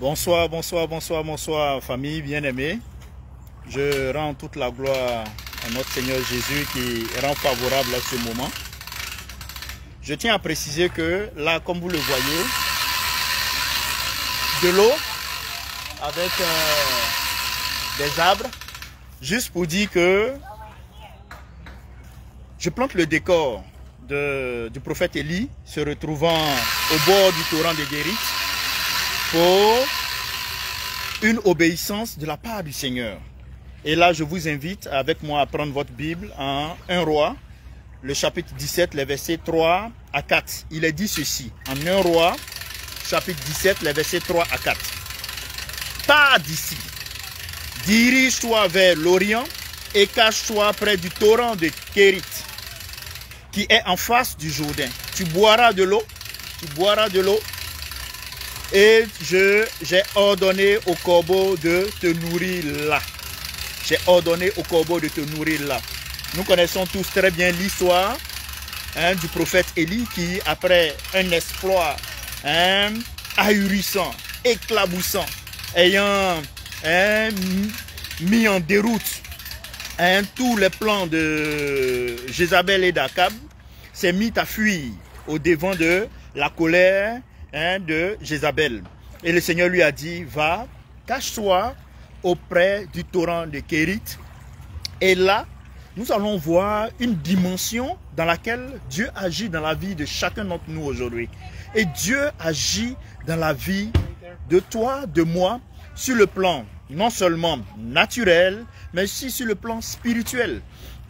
Bonsoir, bonsoir, bonsoir, bonsoir, famille bien-aimée. Je rends toute la gloire à notre Seigneur Jésus qui rend favorable à ce moment. Je tiens à préciser que là, comme vous le voyez, de l'eau avec des arbres, juste pour dire que je plante le décor du prophète Élie se retrouvant au bord du torrent de Guérite pour une obéissance de la part du Seigneur. Et là, je vous invite avec moi à prendre votre Bible en 1 Roi, le chapitre 17, les versets 3 à 4. Il est dit ceci, en 1 Roi, chapitre 17, les versets 3 à 4. Pars d'ici, dirige-toi vers l'Orient et cache-toi près du torrent de Kérith, qui est en face du Jourdain. Tu boiras de l'eau, et j'ai ordonné au corbeau de te nourrir là. J'ai ordonné au corbeau de te nourrir là. Nous connaissons tous très bien l'histoire du prophète Élie qui, après un exploit ahurissant, éclaboussant, ayant mis en déroute tous les plans de Jézabel et d'Akab, s'est mis à fuir au devant de la colère de Jézabel. Et le Seigneur lui a dit, va, cache-toi auprès du torrent de Kérith. Et là, nous allons voir une dimension dans laquelle Dieu agit dans la vie de chacun d'entre nous aujourd'hui. Et Dieu agit dans la vie de toi, de moi, sur le plan non seulement naturel, mais aussi sur le plan spirituel.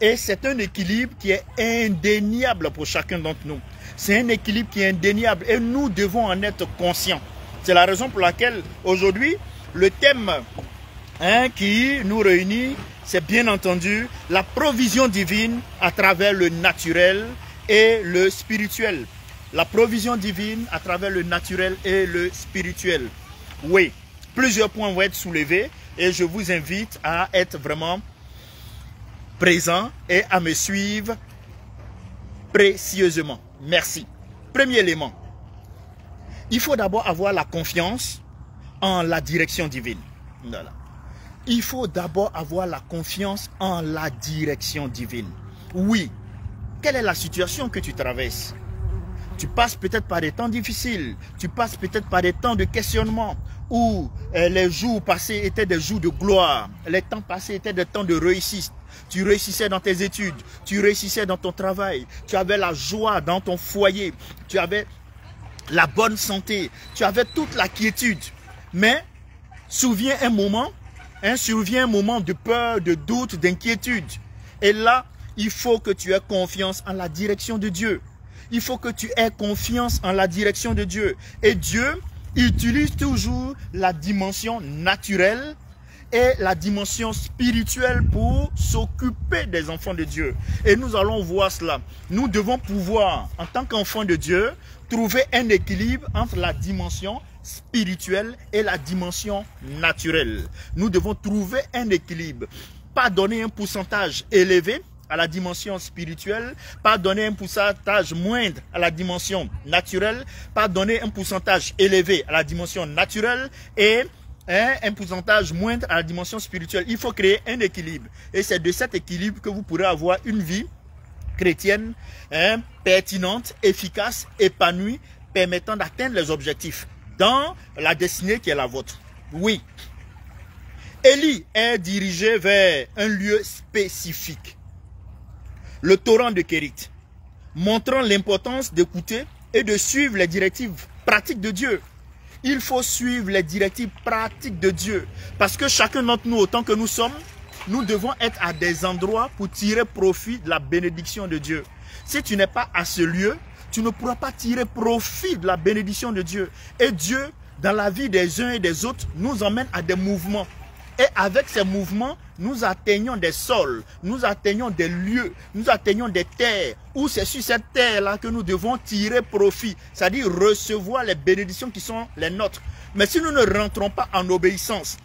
Et c'est un équilibre qui est indéniable pour chacun d'entre nous. C'est un équilibre qui est indéniable et nous devons en être conscients. C'est la raison pour laquelle aujourd'hui, le thème qui nous réunit, c'est bien entendu la provision divine à travers le naturel et le spirituel. La provision divine à travers le naturel et le spirituel. Oui, plusieurs points vont être soulevés et je vous invite à être vraiment présent et à me suivre précieusement. Merci. Premier élément, il faut d'abord avoir la confiance en la direction divine. Voilà. Il faut d'abord avoir la confiance en la direction divine. Oui, quelle est la situation que tu traverses? Tu passes peut-être par des temps difficiles, tu passes peut-être par des temps de questionnement, où les jours passés étaient des jours de gloire, les temps passés étaient des temps de réussite. Tu réussissais dans tes études, tu réussissais dans ton travail, tu avais la joie dans ton foyer, tu avais la bonne santé, tu avais toute la quiétude. Mais survient un moment de peur, de doute, d'inquiétude. Et là, il faut que tu aies confiance en la direction de Dieu. Il faut que tu aies confiance en la direction de Dieu. Et Dieu utilise toujours la dimension naturelle et la dimension spirituelle pour s'occuper des enfants de Dieu. Et nous allons voir cela. Nous devons pouvoir, en tant qu'enfants de Dieu, trouver un équilibre entre la dimension spirituelle et la dimension naturelle. Nous devons trouver un équilibre. Pas donner un pourcentage élevé à la dimension spirituelle, pas donner un pourcentage moindre à la dimension naturelle, pas donner un pourcentage élevé à la dimension naturelle et un pourcentage moindre à la dimension spirituelle. Il faut créer un équilibre. Et c'est de cet équilibre que vous pourrez avoir une vie chrétienne pertinente, efficace, épanouie, permettant d'atteindre les objectifs dans la destinée qui est la vôtre. Oui. Élie est dirigé vers un lieu spécifique, le torrent de Kérith, montrant l'importance d'écouter et de suivre les directives pratiques de Dieu. Il faut suivre les directives pratiques de Dieu. Parce que chacun d'entre nous, autant que nous sommes, nous devons être à des endroits pour tirer profit de la bénédiction de Dieu. Si tu n'es pas à ce lieu, tu ne pourras pas tirer profit de la bénédiction de Dieu. Et Dieu, dans la vie des uns et des autres, nous emmène à des mouvements. Et avec ces mouvements, nous atteignons des sols, nous atteignons des lieux, nous atteignons des terres, où c'est sur cette terre-là que nous devons tirer profit, c'est-à-dire recevoir les bénédictions qui sont les nôtres. Mais si nous ne rentrons pas en obéissance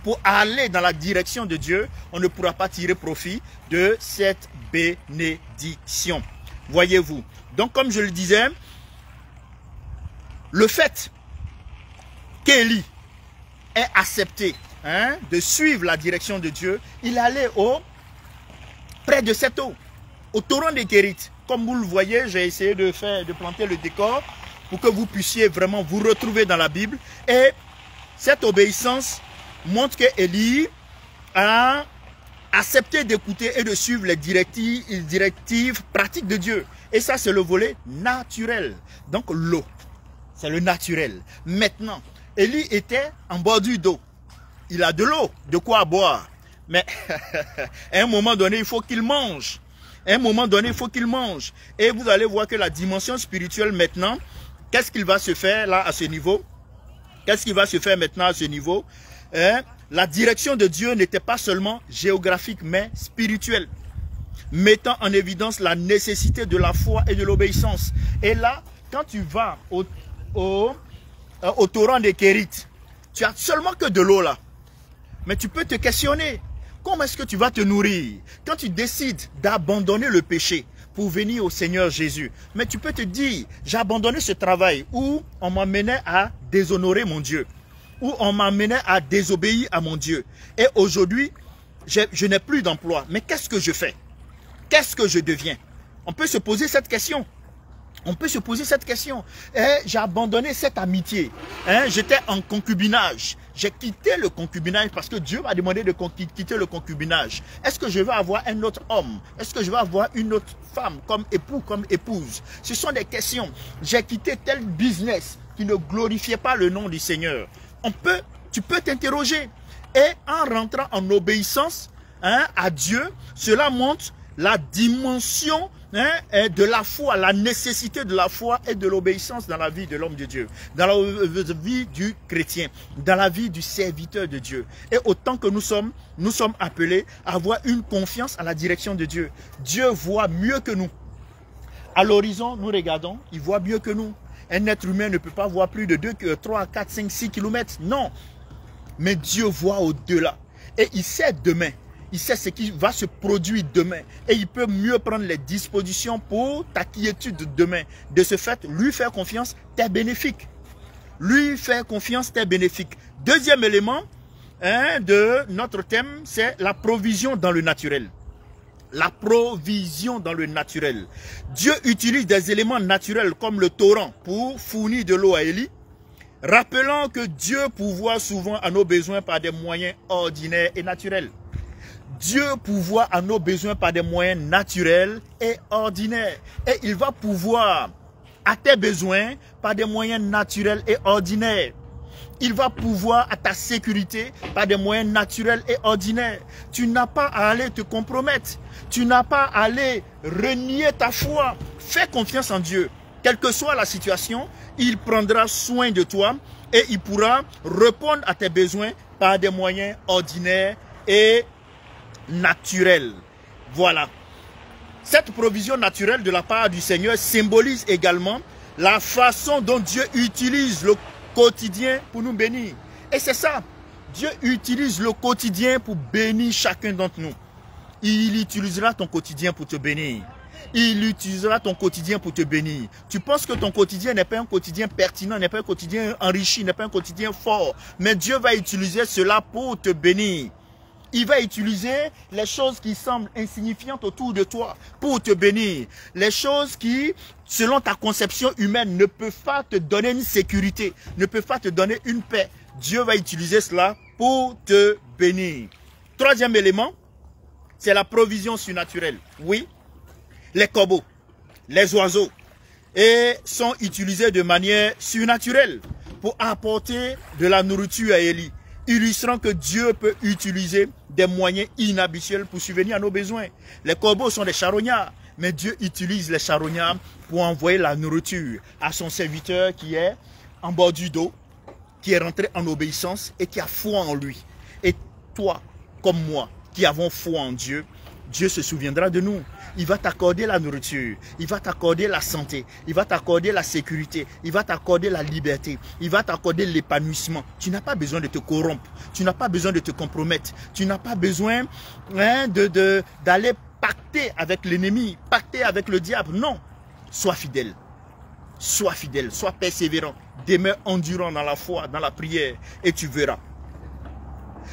pour aller dans la direction de Dieu, on ne pourra pas tirer profit de cette bénédiction. Voyez-vous. Donc comme je le disais, le fait qu'Élie ait accepté de suivre la direction de Dieu, il allait près de cette eau, au torrent des Kérith. Comme vous le voyez, j'ai essayé de planter le décor pour que vous puissiez vraiment vous retrouver dans la Bible. Et cette obéissance montre que Élie a accepté d'écouter et de suivre les directives pratiques de Dieu. Et ça, c'est le volet naturel. Donc l'eau, c'est le naturel. Maintenant, Élie était en bordure d'eau. Il a de l'eau, de quoi boire. Mais à un moment donné, il faut qu'il mange. À un moment donné, il faut qu'il mange. Et vous allez voir que la dimension spirituelle maintenant, qu'est-ce qu'il va se faire là à ce niveau? Qu'est-ce qui va se faire maintenant à ce niveau? La direction de Dieu n'était pas seulement géographique, mais spirituelle, mettant en évidence la nécessité de la foi et de l'obéissance. Et là, quand tu vas au torrent des Kérith, tu as seulement que de l'eau là. Mais tu peux te questionner, comment est-ce que tu vas te nourrir quand tu décides d'abandonner le péché pour venir au Seigneur Jésus? Mais tu peux te dire, j'ai abandonné ce travail où on m'amenait à déshonorer mon Dieu, où on m'amenait à désobéir à mon Dieu. Et aujourd'hui, je n'ai plus d'emploi. Mais qu'est-ce que je fais? Qu'est-ce que je deviens? On peut se poser cette question. On peut se poser cette question. J'ai abandonné cette amitié. J'étais en concubinage. J'ai quitté le concubinage parce que Dieu m'a demandé de quitter le concubinage. Est-ce que je vais avoir un autre homme? Est-ce que je vais avoir une autre femme comme époux, comme épouse? Ce sont des questions. J'ai quitté tel business qui ne glorifiait pas le nom du Seigneur. Tu peux t'interroger. Et en rentrant en obéissance à Dieu, cela montre la dimension de la foi, la nécessité de la foi et de l'obéissance dans la vie de l'homme de Dieu, dans la vie du chrétien, dans la vie du serviteur de Dieu. Et autant que nous sommes appelés à avoir une confiance à la direction de Dieu. Dieu voit mieux que nous. À l'horizon, nous regardons, il voit mieux que nous. Un être humain ne peut pas voir plus de 2, 3, 4, 5, 6 kilomètres. Non. Mais Dieu voit au-delà. Et il sait demain. Il sait ce qui va se produire demain. Et il peut mieux prendre les dispositions pour ta quiétude demain. De ce fait, lui faire confiance, t'es bénéfique. Lui faire confiance, t'es bénéfique. Deuxième élément de notre thème, c'est la provision dans le naturel. La provision dans le naturel. Dieu utilise des éléments naturels comme le torrent pour fournir de l'eau à Élie. Rappelant que Dieu pourvoit souvent à nos besoins par des moyens ordinaires et naturels. Dieu pourvoit à nos besoins par des moyens naturels et ordinaires. Et il va pourvoir à tes besoins par des moyens naturels et ordinaires. Il va pourvoir à ta sécurité par des moyens naturels et ordinaires. Tu n'as pas à aller te compromettre. Tu n'as pas à aller renier ta foi. Fais confiance en Dieu. Quelle que soit la situation, il prendra soin de toi et il pourra répondre à tes besoins par des moyens ordinaires et naturels. Voilà. Cette provision naturelle de la part du Seigneur symbolise également la façon dont Dieu utilise le quotidien pour nous bénir. Et c'est ça. Dieu utilise le quotidien pour bénir chacun d'entre nous. Il utilisera ton quotidien pour te bénir. Il utilisera ton quotidien pour te bénir. Tu penses que ton quotidien n'est pas un quotidien pertinent, n'est pas un quotidien enrichi, n'est pas un quotidien fort. Mais Dieu va utiliser cela pour te bénir. Il va utiliser les choses qui semblent insignifiantes autour de toi pour te bénir. Les choses qui, selon ta conception humaine, ne peuvent pas te donner une sécurité, ne peuvent pas te donner une paix. Dieu va utiliser cela pour te bénir. Troisième élément, c'est la provision surnaturelle. Oui, les corbeaux, les oiseaux, et sont utilisés de manière surnaturelle pour apporter de la nourriture à Élie, illustrant que Dieu peut utiliser des moyens inhabituels pour subvenir à nos besoins. Les corbeaux sont des charognards, mais Dieu utilise les charognards pour envoyer la nourriture à son serviteur qui est en bordure d'eau, qui est rentré en obéissance et qui a foi en lui. Et toi, comme moi, qui avons foi en Dieu, Dieu se souviendra de nous. Il va t'accorder la nourriture, il va t'accorder la santé, il va t'accorder la sécurité, il va t'accorder la liberté, il va t'accorder l'épanouissement. Tu n'as pas besoin de te corrompre, tu n'as pas besoin de te compromettre, tu n'as pas besoin d'aller pacter avec l'ennemi, pacter avec le diable. Non, sois fidèle, sois persévérant, demeure endurant dans la foi, dans la prière et tu verras.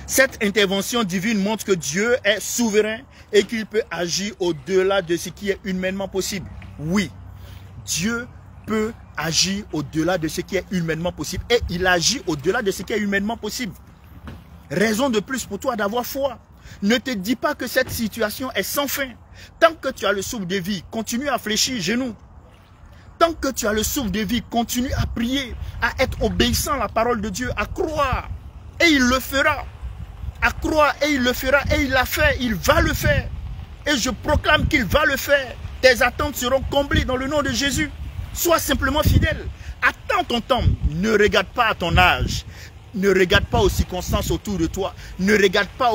Cette intervention divine montre que Dieu est souverain et qu'il peut agir au-delà de ce qui est humainement possible. Oui, Dieu peut agir au-delà de ce qui est humainement possible. Et il agit au-delà de ce qui est humainement possible. Raison de plus pour toi d'avoir foi. Ne te dis pas que cette situation est sans fin. Tant que tu as le souffle de vie, continue à fléchir genoux. Tant que tu as le souffle de vie, continue à prier, à être obéissant à la parole de Dieu, à croire. Et il le fera. À croire et il le fera. Et il l'a fait, il va le faire. Et je proclame qu'il va le faire. Tes attentes seront comblées dans le nom de Jésus. Sois simplement fidèle. Attends ton temps. Ne regarde pas à ton âge. Ne regarde pas aux circonstances autour de toi. Ne regarde pas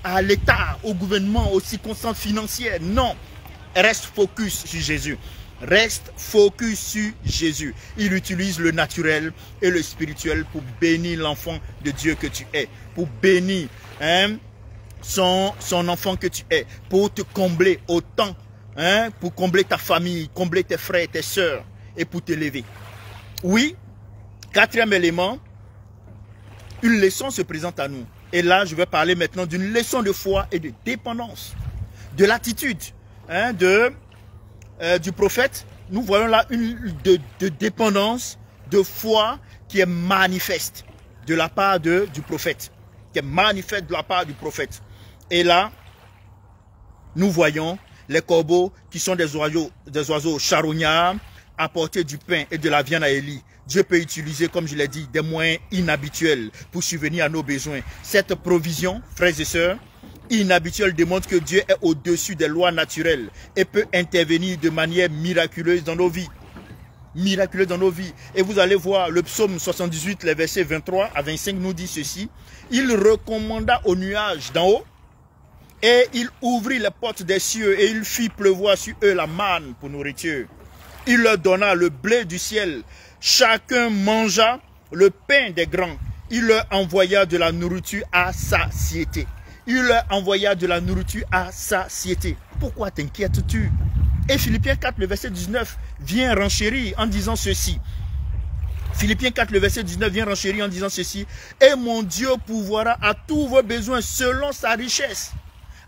à l'État, au gouvernement, aux circonstances financières. Non. Reste focus sur Jésus. Reste focus sur Jésus. Il utilise le naturel et le spirituel pour bénir l'enfant de Dieu que tu es. Pour bénir son enfant que tu es. Pour te combler autant. Pour combler ta famille, combler tes frères, tes sœurs. Et pour t'élever. Oui. Quatrième élément. Une leçon se présente à nous. Et là, je vais parler maintenant d'une leçon de foi et de dépendance. De l'attitude du prophète. Nous voyons là une de dépendance, de foi qui est manifeste de la part du prophète. Qui est manifeste de la part du prophète. Et là, nous voyons les corbeaux qui sont des oiseaux charognards apporter du pain et de la viande à Élie. Dieu peut utiliser, comme je l'ai dit, des moyens inhabituels pour subvenir à nos besoins. Cette provision, frères et sœurs, inhabituelle démontre que Dieu est au-dessus des lois naturelles et peut intervenir de manière miraculeuse dans nos vies. Miraculeuse dans nos vies. Et vous allez voir, le psaume 78, les versets 23 à 25 nous dit ceci. Il recommanda aux nuages d'en haut et il ouvrit les portes des cieux et il fit pleuvoir sur eux la manne pour nourriture. Il leur donna le blé du ciel. Chacun mangea le pain des grands. Il leur envoya de la nourriture à satiété. Il leur envoya de la nourriture à satiété. Pourquoi t'inquiètes-tu? Et Philippiens 4, le verset 19, vient renchérir en disant ceci. Philippiens 4, le verset 19, vient renchérir en disant ceci. Et mon Dieu pourvoira à tous vos besoins selon sa richesse,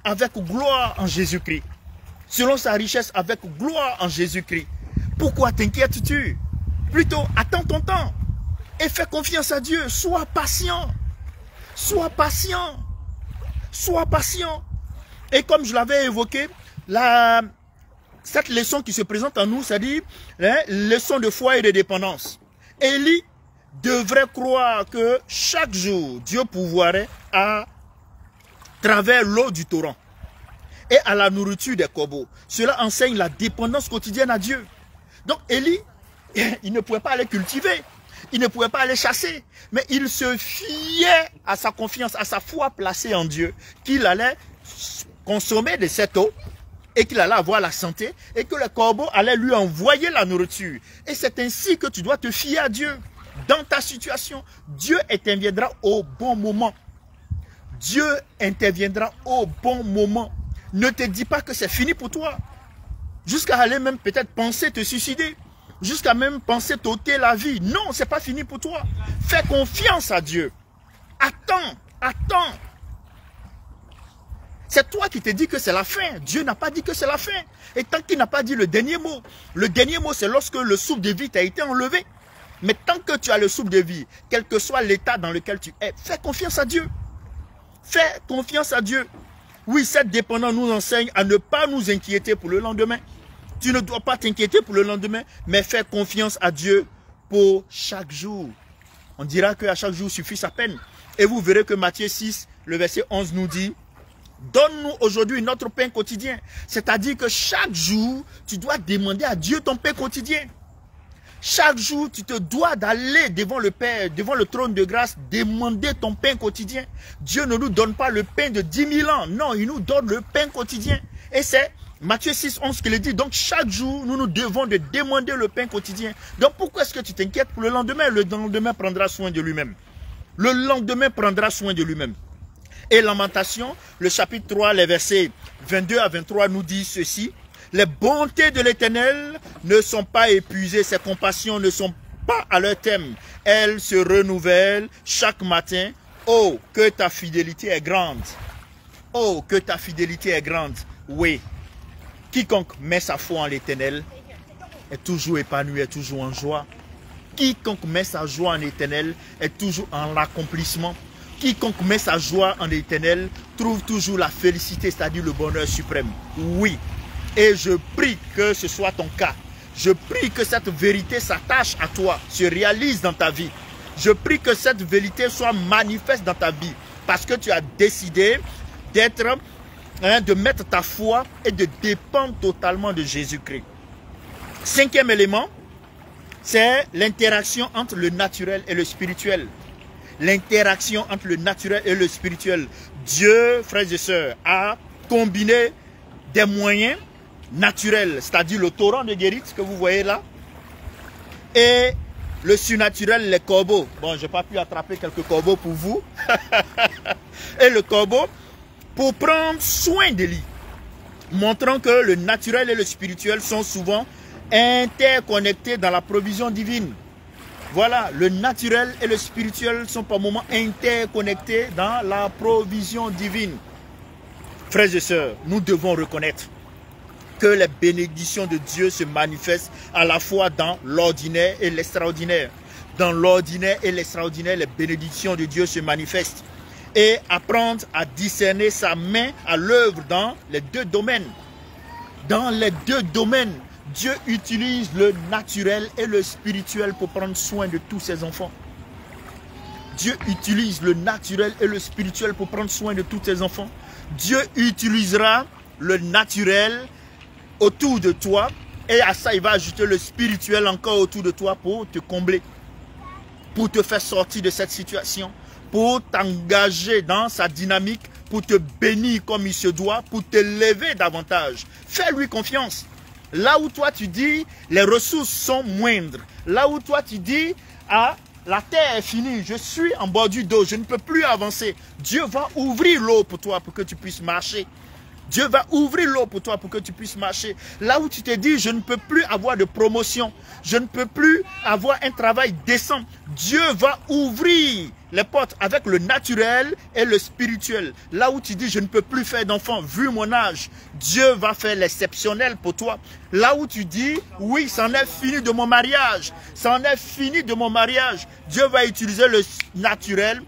avec gloire en Jésus-Christ. Selon sa richesse, avec gloire en Jésus-Christ. Pourquoi t'inquiètes-tu? Plutôt, attends ton temps et fais confiance à Dieu. Sois patient. Sois patient. Sois patient. Et comme je l'avais évoqué, cette leçon qui se présente en nous, c'est-à-dire leçon de foi et de dépendance. Élie devrait croire que chaque jour, Dieu pourvoirait à travers l'eau du torrent et à la nourriture des corbeaux. Cela enseigne la dépendance quotidienne à Dieu. Donc Élie, il ne pouvait pas aller cultiver, il ne pouvait pas aller chasser, mais il se fiait à sa confiance, à sa foi placée en Dieu, qu'il allait consommer de cette eau et qu'il allait avoir la santé et que les corbeaux allaient lui envoyer la nourriture. Et c'est ainsi que tu dois te fier à Dieu dans ta situation. Dieu interviendra au bon moment. Dieu interviendra au bon moment. Ne te dis pas que c'est fini pour toi. Jusqu'à aller même peut-être penser te suicider. Jusqu'à même penser t'ôter la vie. Non, c'est pas fini pour toi. Fais confiance à Dieu. Attends, attends. C'est toi qui te dis que c'est la fin. Dieu n'a pas dit que c'est la fin. Et tant qu'il n'a pas dit le dernier mot. Le dernier mot, c'est lorsque le souffle de vie t'a été enlevé. Mais tant que tu as le souffle de vie, quel que soit l'état dans lequel tu es, fais confiance à Dieu. Fais confiance à Dieu. Oui, cette dépendance nous enseigne à ne pas nous inquiéter pour le lendemain. Tu ne dois pas t'inquiéter pour le lendemain, mais fais confiance à Dieu pour chaque jour. On dira qu'à chaque jour suffit sa peine. Et vous verrez que Matthieu 6, le verset 11 nous dit, donne-nous aujourd'hui notre pain quotidien. C'est-à-dire que chaque jour, tu dois demander à Dieu ton pain quotidien. Chaque jour, tu te dois d'aller devant le Père, devant le trône de grâce, demander ton pain quotidien. Dieu ne nous donne pas le pain de 10 000 ans. Non, il nous donne le pain quotidien. Et c'est Matthieu 6, 11 qui le dit. Donc, chaque jour, nous nous devons de demander le pain quotidien. Donc, pourquoi est-ce que tu t'inquiètes pour le lendemain? Le lendemain prendra soin de lui-même. Le lendemain prendra soin de lui-même. Et Lamentation, le chapitre 3, les versets 22 à 23 nous dit ceci. Les bontés de l'Éternel ne sont pas épuisées, ses compassions ne sont pas à leur terme. Elles se renouvellent chaque matin. Oh, que ta fidélité est grande. Oh, que ta fidélité est grande. Oui. Quiconque met sa foi en l'Éternel est toujours épanoui, est toujours en joie. Quiconque met sa joie en l'Éternel est toujours en l'accomplissement. Quiconque met sa joie en l'Éternel trouve toujours la félicité, c'est-à-dire le bonheur suprême. Oui. Et je prie que ce soit ton cas. Je prie que cette vérité s'attache à toi, se réalise dans ta vie. Je prie que cette vérité soit manifeste dans ta vie. Parce que tu as décidé d'être, de mettre ta foi et de dépendre totalement de Jésus-Christ. Cinquième élément, c'est l'interaction entre le naturel et le spirituel. L'interaction entre le naturel et le spirituel. Dieu, frères et sœurs, a combiné des moyens naturels, c'est-à-dire le torrent de Guérite que vous voyez là, et le surnaturel, les corbeaux. Bon, je n'ai pas pu attraper quelques corbeaux pour vous. Et le corbeau, pour prendre soin d'Élie, montrant que le naturel et le spirituel sont souvent interconnectés dans la provision divine. Voilà, le naturel et le spirituel sont par moments interconnectés dans la provision divine. Frères et sœurs, nous devons reconnaître que les bénédictions de Dieu se manifestent à la fois dans l'ordinaire et l'extraordinaire. Dans l'ordinaire et l'extraordinaire, les bénédictions de Dieu se manifestent. Et apprendre à discerner sa main à l'œuvre dans les deux domaines. Dans les deux domaines, Dieu utilise le naturel et le spirituel pour prendre soin de tous ses enfants. Dieu utilise le naturel et le spirituel pour prendre soin de tous ses enfants. Dieu utilisera le naturel autour de toi et à ça il va ajouter le spirituel encore autour de toi pour te combler, pour te faire sortir de cette situation, pour t'engager dans sa dynamique, pour te bénir comme il se doit, pour te lever davantage. Fais-lui confiance. Là où toi tu dis les ressources sont moindres, là où toi tu dis ah, la terre est finie, je suis en bordure d'eau, je ne peux plus avancer, Dieu va ouvrir l'eau pour toi pour que tu puisses marcher. Dieu va ouvrir l'eau pour toi pour que tu puisses marcher. Là où tu te dis, je ne peux plus avoir de promotion, je ne peux plus avoir un travail décent, Dieu va ouvrir les portes avec le naturel et le spirituel. Là où tu dis, je ne peux plus faire d'enfants, vu mon âge, Dieu va faire l'exceptionnel pour toi. Là où tu dis, oui, c'en est fini de mon mariage, c'en est fini de mon mariage, Dieu va utiliser le naturel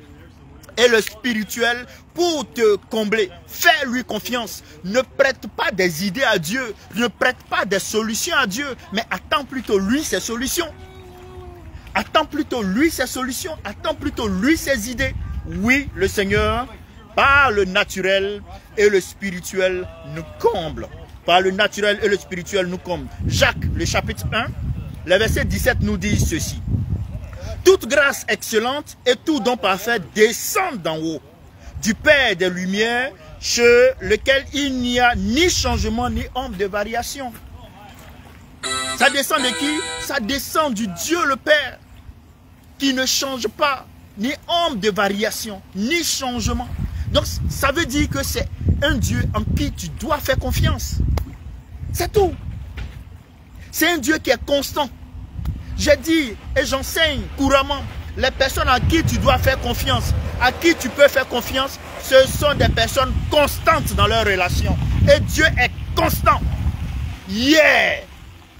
et le spirituel pour te combler. Fais-lui confiance. Ne prête pas des idées à Dieu. Ne prête pas des solutions à Dieu. Mais attends plutôt lui ses solutions. Attends plutôt lui ses solutions. Attends plutôt lui ses idées. Oui, le Seigneur, par le naturel et le spirituel, nous comble. Par le naturel et le spirituel, nous comble. Jacques, le chapitre 1, le verset 17 nous dit ceci. Toute grâce excellente et tout don parfait descendent d'en haut, du Père des Lumières, chez lequel il n'y a ni changement ni ombre de variation. Ça descend de qui? Ça descend du Dieu le Père, qui ne change pas, ni ombre de variation, ni changement. Donc ça veut dire que c'est un Dieu en qui tu dois faire confiance. C'est tout. C'est un Dieu qui est constant. J'ai dit et j'enseigne couramment, les personnes à qui tu dois faire confiance, à qui tu peux faire confiance, ce sont des personnes constantes dans leur relation. Et Dieu est constant. Hier,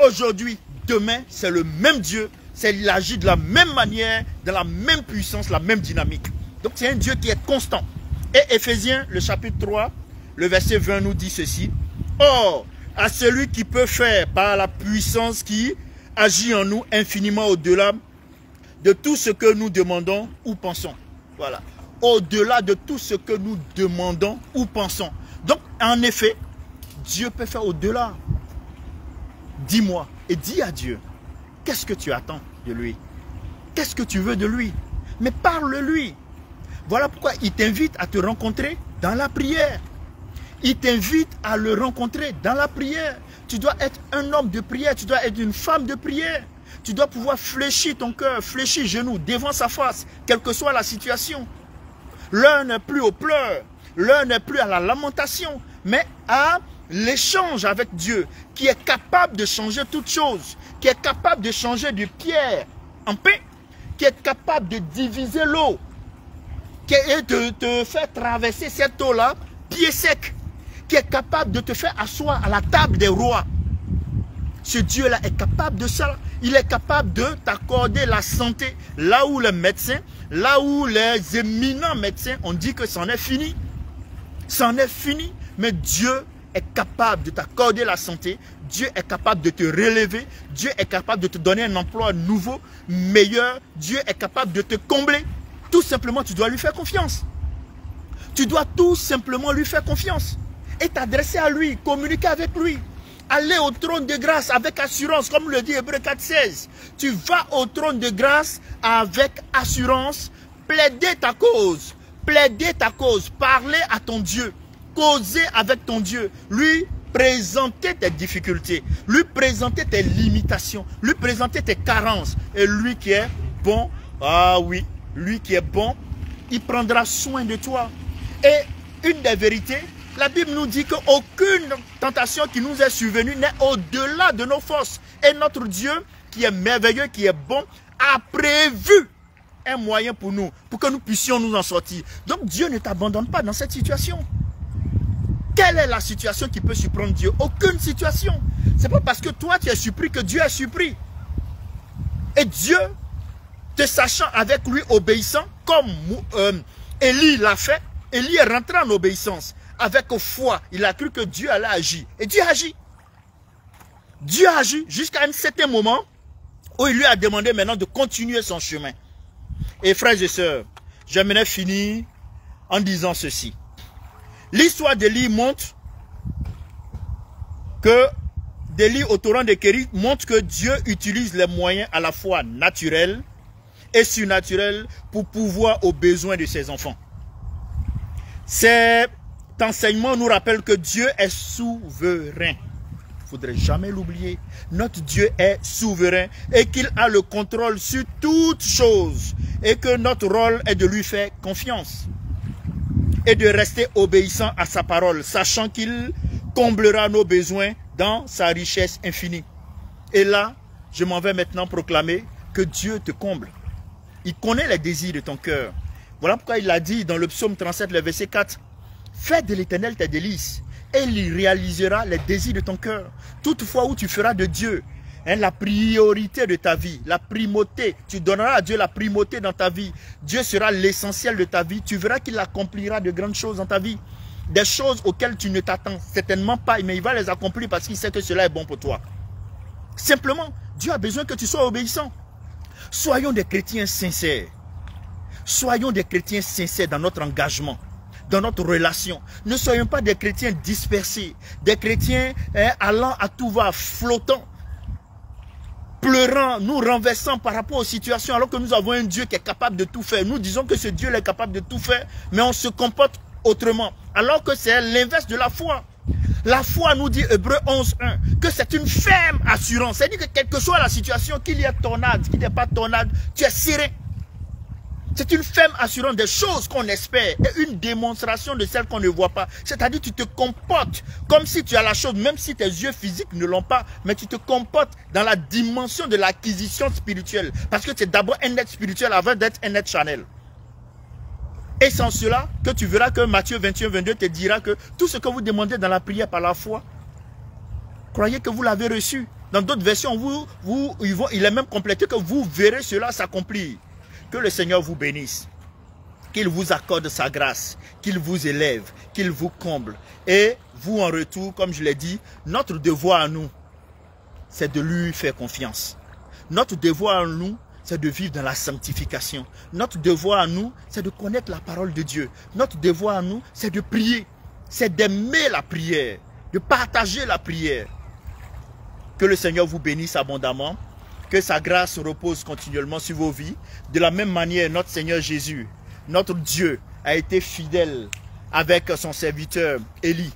aujourd'hui, demain, c'est le même Dieu. Il agit de la même manière, de la même puissance, la même dynamique. Donc c'est un Dieu qui est constant. Et Éphésiens, le chapitre 3, le verset 20 nous dit ceci. Or, à celui qui peut faire par la puissance qui agit en nous infiniment au-delà de tout ce que nous demandons ou pensons. Voilà. Au-delà de tout ce que nous demandons ou pensons. Donc, en effet, Dieu peut faire au-delà. Dis-moi et dis à Dieu, qu'est-ce que tu attends de lui? Qu'est-ce que tu veux de lui? Mais parle-lui. Voilà pourquoi il t'invite à te rencontrer dans la prière. Il t'invite à le rencontrer dans la prière. Tu dois être un homme de prière, tu dois être une femme de prière. Tu dois pouvoir fléchir ton cœur, fléchir genoux devant sa face, quelle que soit la situation. L'heure n'est plus aux pleurs, l'heure n'est plus à la lamentation, mais à l'échange avec Dieu, qui est capable de changer toutes choses, qui est capable de changer de pierre en pain, qui est capable de diviser l'eau qui est de te faire traverser cette eau-là, pied sec, qui est capable de te faire asseoir à la table des rois. Ce Dieu-là est capable de ça. Il est capable de t'accorder la santé là où les médecins, là où les éminents médecins ont dit que c'en est fini. C'en est fini. Mais Dieu est capable de t'accorder la santé. Dieu est capable de te relever. Dieu est capable de te donner un emploi nouveau, meilleur. Dieu est capable de te combler. Tout simplement, tu dois lui faire confiance. Tu dois tout simplement lui faire confiance. Et t'adresser à lui, communiquer avec lui. Aller au trône de grâce avec assurance, comme le dit Hébreux 4,16. Tu vas au trône de grâce avec assurance, plaider ta cause, parler à ton Dieu, causer avec ton Dieu, lui présenter tes difficultés, lui présenter tes limitations, lui présenter tes carences. Et lui qui est bon, ah oui, lui qui est bon, il prendra soin de toi. Et une des vérités, la Bible nous dit qu'aucune tentation qui nous est survenue n'est au-delà de nos forces. Et notre Dieu, qui est merveilleux, qui est bon, a prévu un moyen pour nous, pour que nous puissions nous en sortir. Donc Dieu ne t'abandonne pas dans cette situation. Quelle est la situation qui peut surprendre Dieu? Aucune situation. Ce n'est pas parce que toi tu es surpris que Dieu est surpris. Et Dieu, te sachant avec lui obéissant, comme Élie l'a fait, Élie est rentré en obéissance. Avec foi, il a cru que Dieu allait agir. Et Dieu agit. Dieu agit jusqu'à un certain moment où il lui a demandé maintenant de continuer son chemin. Et frères et sœurs, j'aimerais finir en disant ceci. L'histoire d'Élie montre que d'Élie au torrent de Kérit montre que Dieu utilise les moyens à la fois naturels et surnaturels pour pouvoir aux besoins de ses enfants. Cet enseignement nous rappelle que Dieu est souverain. Il ne faudrait jamais l'oublier. Notre Dieu est souverain et qu'il a le contrôle sur toutes choses et que notre rôle est de lui faire confiance et de rester obéissant à sa parole, sachant qu'il comblera nos besoins dans sa richesse infinie. Et là, je m'en vais maintenant proclamer que Dieu te comble. Il connaît les désirs de ton cœur. Voilà pourquoi il a dit dans le psaume 37, le verset 4, « Fais de l'Éternel tes délices, et il réalisera les désirs de ton cœur. » Toutefois où tu feras de Dieu la priorité de ta vie, la primauté, tu donneras à Dieu la primauté dans ta vie. Dieu sera l'essentiel de ta vie. Tu verras qu'il accomplira de grandes choses dans ta vie. Des choses auxquelles tu ne t'attends certainement pas, mais il va les accomplir parce qu'il sait que cela est bon pour toi. Simplement, Dieu a besoin que tu sois obéissant. Soyons des chrétiens sincères. Soyons des chrétiens sincères dans notre engagement, dans notre relation. Ne soyons pas des chrétiens dispersés, des chrétiens allant à tout va, flottants, pleurant, nous renversant par rapport aux situations, alors que nous avons un Dieu qui est capable de tout faire. Nous disons que ce Dieu est capable de tout faire, mais on se comporte autrement, alors que c'est l'inverse de la foi. La foi nous dit, Hébreux 11:1, que c'est une ferme assurance. C'est-à-dire que quelle que soit la situation, qu'il y ait tornade, qu'il n'y ait pas de tornade, tu es serein. C'est une ferme assurance des choses qu'on espère et une démonstration de celles qu'on ne voit pas. C'est-à-dire que tu te comportes comme si tu as la chose, même si tes yeux physiques ne l'ont pas, mais tu te comportes dans la dimension de l'acquisition spirituelle. Parce que tu es d'abord un être spirituel avant d'être un être charnel. Et c'est en cela que tu verras que Matthieu 21-22 te dira que tout ce que vous demandez dans la prière par la foi, croyez que vous l'avez reçu. Dans d'autres versions, il est même complété que vous verrez cela s'accomplir. Que le Seigneur vous bénisse, qu'il vous accorde sa grâce, qu'il vous élève, qu'il vous comble. Et vous en retour, comme je l'ai dit, notre devoir à nous, c'est de lui faire confiance. Notre devoir à nous, c'est de vivre dans la sanctification. Notre devoir à nous, c'est de connaître la parole de Dieu. Notre devoir à nous, c'est de prier. C'est d'aimer la prière, de partager la prière. Que le Seigneur vous bénisse abondamment. Que sa grâce repose continuellement sur vos vies. De la même manière, notre Seigneur Jésus, notre Dieu, a été fidèle avec son serviteur Élie,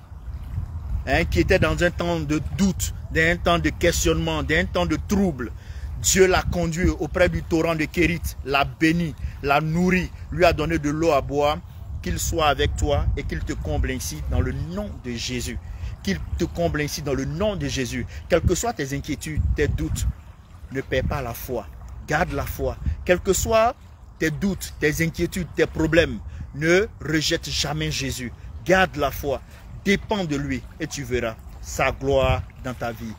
qui était dans un temps de doute, dans un temps de questionnement, dans un temps de trouble. Dieu l'a conduit auprès du torrent de Kérit, l'a béni, l'a nourri, lui a donné de l'eau à boire. Qu'il soit avec toi et qu'il te comble ainsi dans le nom de Jésus. Qu'il te comble ainsi dans le nom de Jésus. Quelles que soient tes inquiétudes, tes doutes, ne perds pas la foi. Garde la foi. Quelles que soient tes doutes, tes inquiétudes, tes problèmes. Ne rejette jamais Jésus. Garde la foi. Dépends de lui et tu verras sa gloire dans ta vie.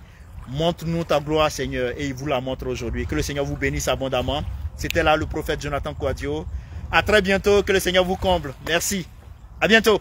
Montre-nous ta gloire, Seigneur, et il vous la montre aujourd'hui. Que le Seigneur vous bénisse abondamment. C'était là le prophète Jonathan Kouadio. À très bientôt. Que le Seigneur vous comble. Merci. À bientôt.